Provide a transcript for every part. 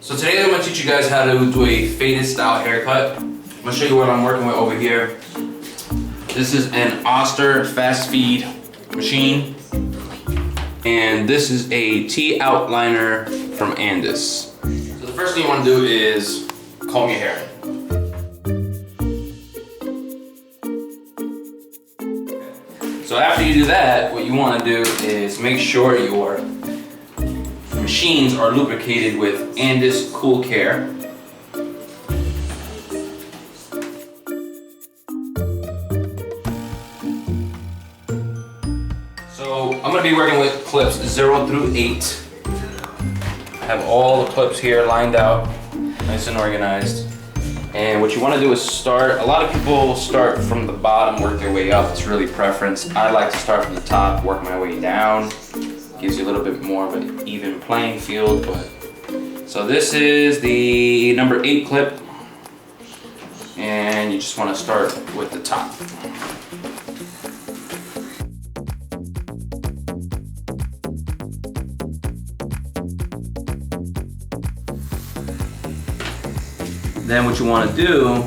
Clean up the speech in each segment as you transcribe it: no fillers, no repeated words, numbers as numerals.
So today I'm going to teach you guys how to do a faded style haircut. I'm going to show you what I'm working with over here. This is an Oster fast feed machine. And this is a T-outliner from Andis. So the first thing you want to do is comb your hair. So after you do that, what you want to do is make sure your machines are lubricated with Andis Cool Care. So I'm going to be working with clips 0 through 8. I have all the clips here lined out, nice and organized. And what you want to do is start, a lot of people start from the bottom, work their way up. It's really preference. I like to start from the top, work my way down. Gives you a little bit more of an even playing field. So this is the number 8 clip. And you just want to start with the top. Then what you want to do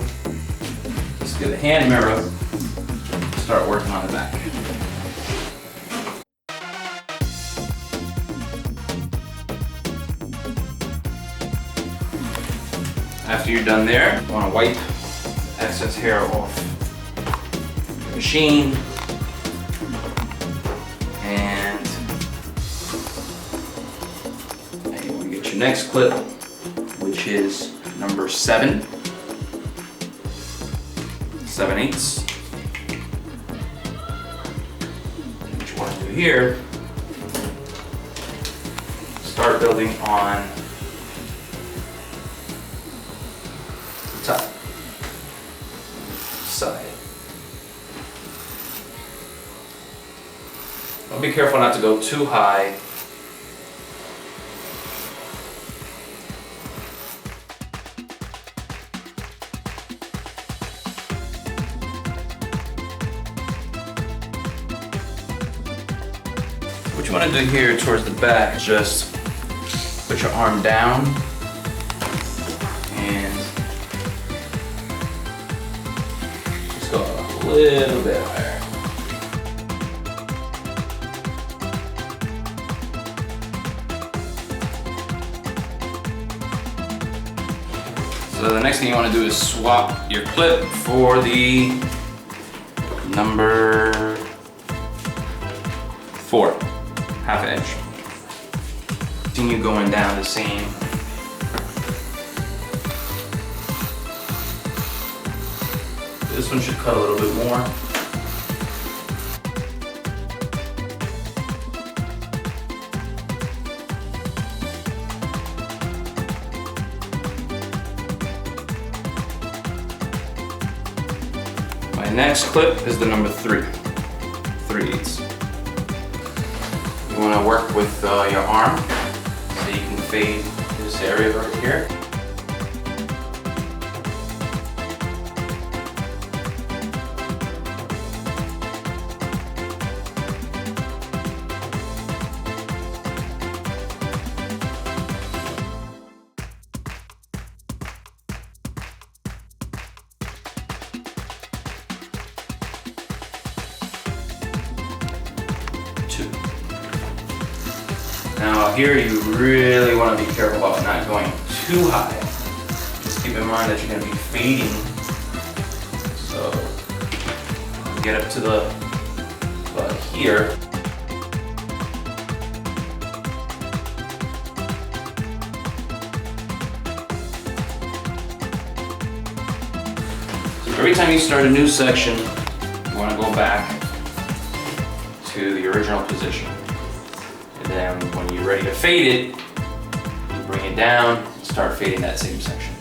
is get a hand mirror, start working on the back. After you're done there, you want to wipe excess hair off the machine. And you want to get your next clip, which is number 7, 7/8. What you want to do here, start building on the top side. Well, be careful not to go too high. What you want to do here towards the back is just put your arm down and just go a little bit higher. So the next thing you want to do is swap your clip for the number 4. Half inch. Continue going down the same. This one should cut a little bit more. My next clip is the number 3, 3/8. You want to work with your arm so you can fade this area right here. Now here you really want to be careful about not going too high. Just keep in mind that you're going to be fading. So get up to the here. So every time you start a new section, you want to go back to the original position. And then when you're ready to fade it, you bring it down and start fading that same section.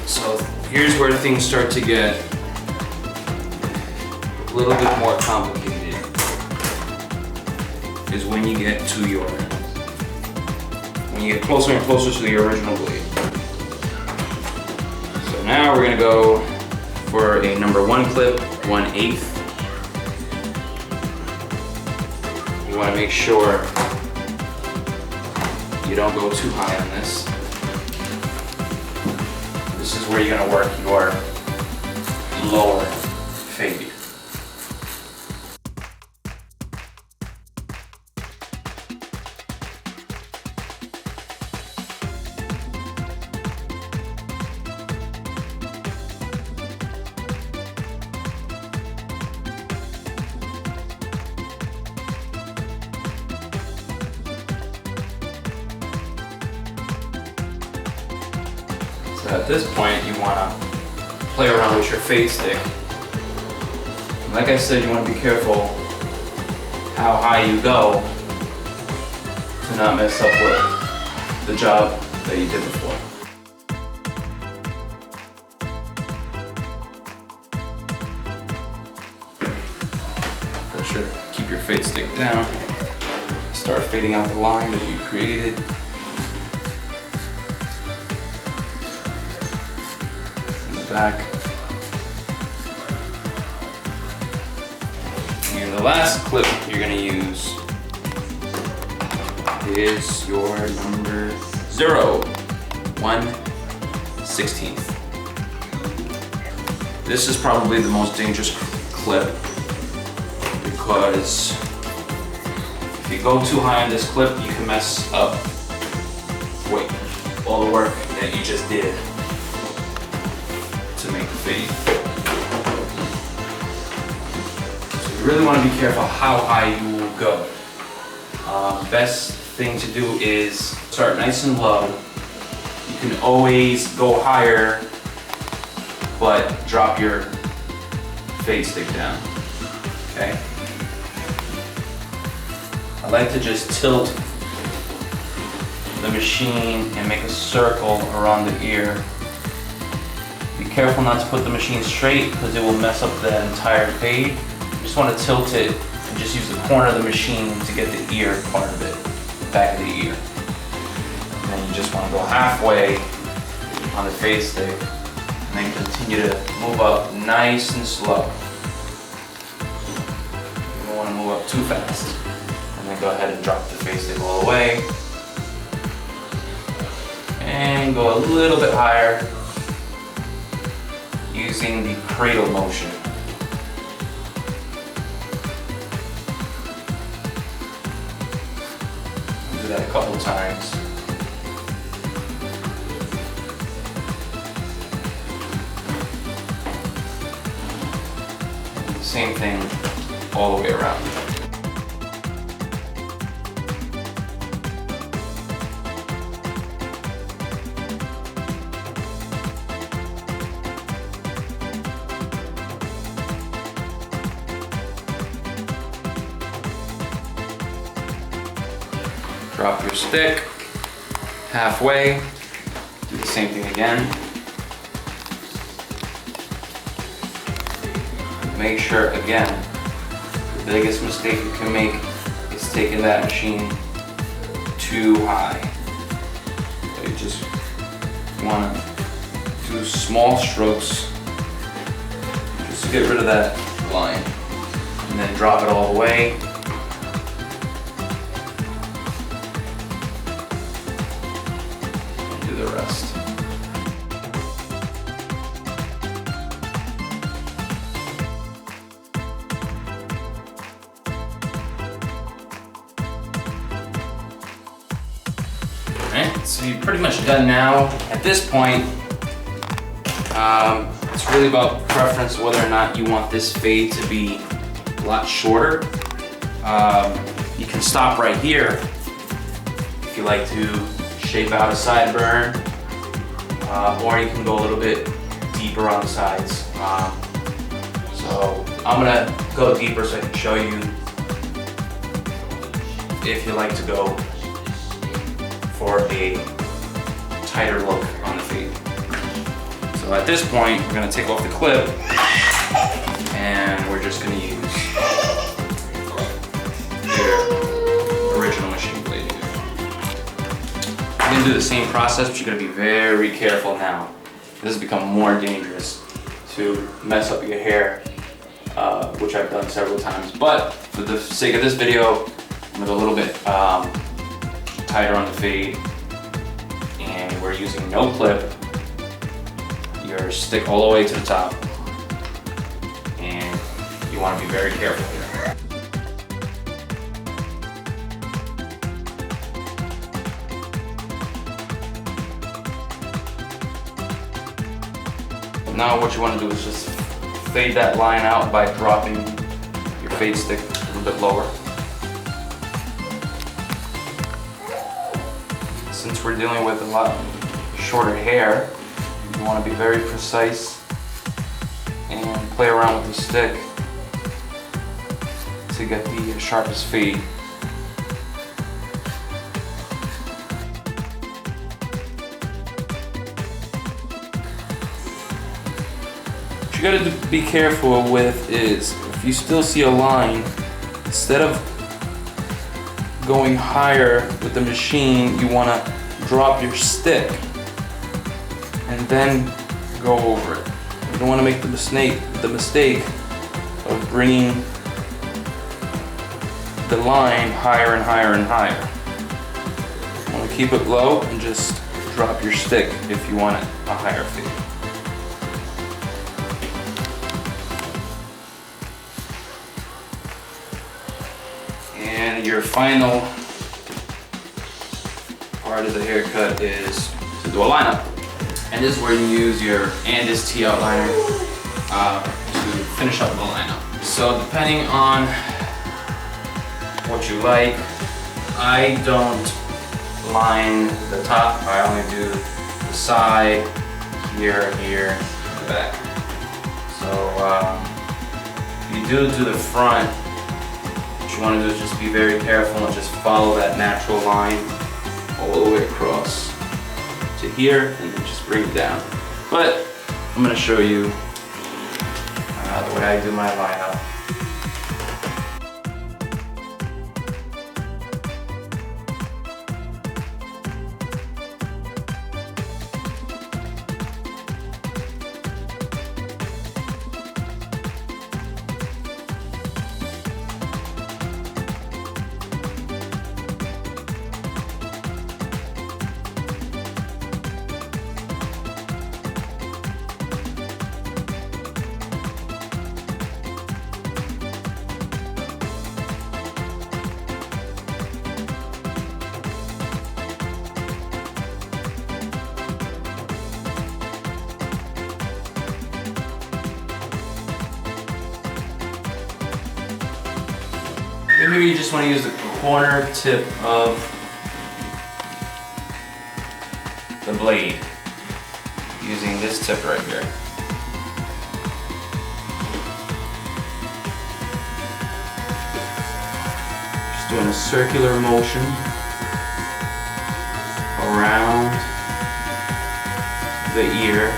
So here's where things start to get a little bit more complicated, is when you get to your when you get closer and closer to the original blade. So So now we're gonna go for a number 1 clip, 1/8. You wanna make sure you don't go too high on this. This is where you're gonna work your lower fade. So at this point, you want to play around with your fade stick. Like I said, you want to be careful how high you go to not mess up with the job that you did before. For sure, keep your fade stick down. Start fading out the line that you created. Back. And the last clip you're going to use is your number 0, 1/16. This is probably the most dangerous clip because if you go too high on this clip, you can mess up all the work that you just did to make the fade. So you really want to be careful how high you will go. Best thing to do is start nice and low. You can always go higher, but drop your fade stick down. Okay? I like to just tilt the machine and make a circle around the ear. Be careful not to put the machine straight because it will mess up the entire fade. You just want to tilt it and just use the corner of the machine to get the ear part of it, the back of the ear. And then you just want to go halfway on the fade stick and then continue to move up nice and slow. You don't want to move up too fast. And then go ahead and drop the fade stick all the way. And go a little bit higher, using the cradle motion. Do that a couple times. Same thing all the way around. Drop your stick halfway, do the same thing again. Make sure, again, the biggest mistake you can make is taking that machine too high. You just want to do small strokes just to get rid of that line. And then drop it all the way. The rest. Alright, so you're pretty much done now. At this point, it's really about preference whether or not you want this fade to be a lot shorter. You can stop right here if you like to shape out a sideburn, or you can go a little bit deeper on the sides. So I'm gonna go deeper so I can show you if you like to go for a tighter look on the fade. So at this point, we're gonna take off the clip and we're just gonna use your original machine blade here. You're gonna do the same process, but you're gonna be very careful now This has become more dangerous to mess up your hair, which I've done several times. But for the sake of this video, I'm gonna go a little bit tighter on the fade, and we're using no clip. Your stick all the way to the top, and you want to be very careful here. Now what you want to do is just fade that line out by dropping your fade stick a little bit lower. Since we're dealing with a lot shorter hair, you want to be very precise and play around with the stick to get the sharpest fade. What you gotta be careful with is, if you still see a line, instead of going higher with the machine, you want to drop your stick and then go over it. You don't want to make the mistake of bringing the line higher and higher and higher. You want to keep it low and just drop your stick if you want a higher fade. And your final part of the haircut is to do a lineup. And this is where you use your Andis T outliner to finish up the lineup. So depending on what you like, I don't line the top, I only do the side, here, the back. So if you do the front, what you want to do is just be very careful and just follow that natural line all the way across to here, and then just bring it down. But I'm going to show you the way I do my lineup. Maybe you just want to use the corner tip of the blade using this tip right here. Just doing a circular motion around the ear.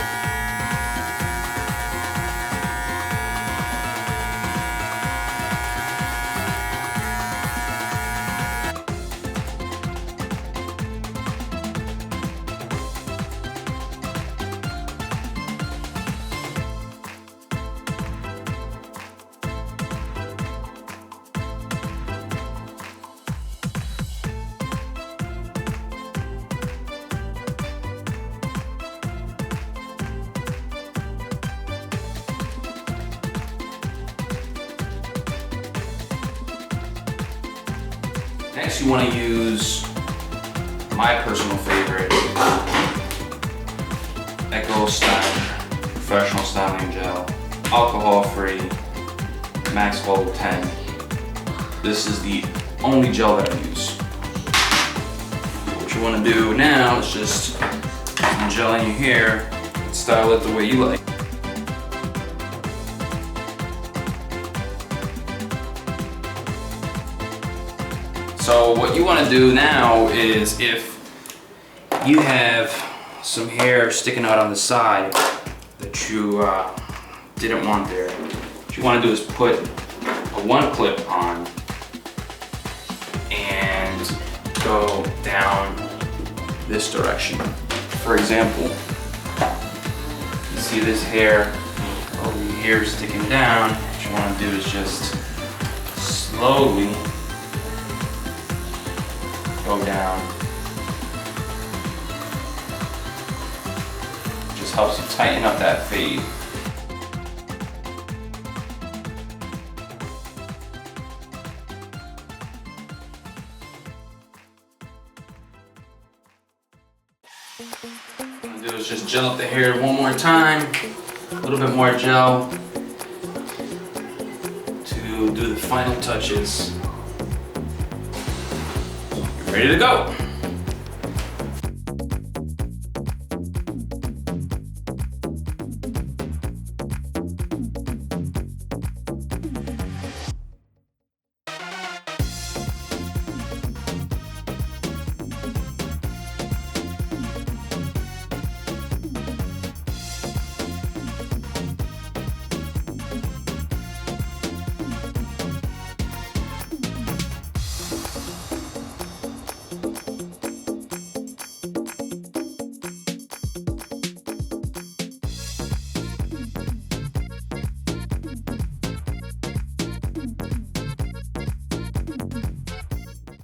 Next, you want to use my personal favorite, Echo Style Professional Styling Gel, alcohol-free, Max Hold 10. This is the only gel that I use. What you want to do now is just gel in your hair and style it the way you like. So what you want to do now is, if you have some hair sticking out on the side that you didn't want there, what you want to do is put a one clip on and go down this direction. For example, see this hair over here sticking down, what you want to do is just slowly go down. Just helps you tighten up that fade. What I'm gonna do is just gel up the hair one more time, a little bit more gel to do the final touches. You're ready to go.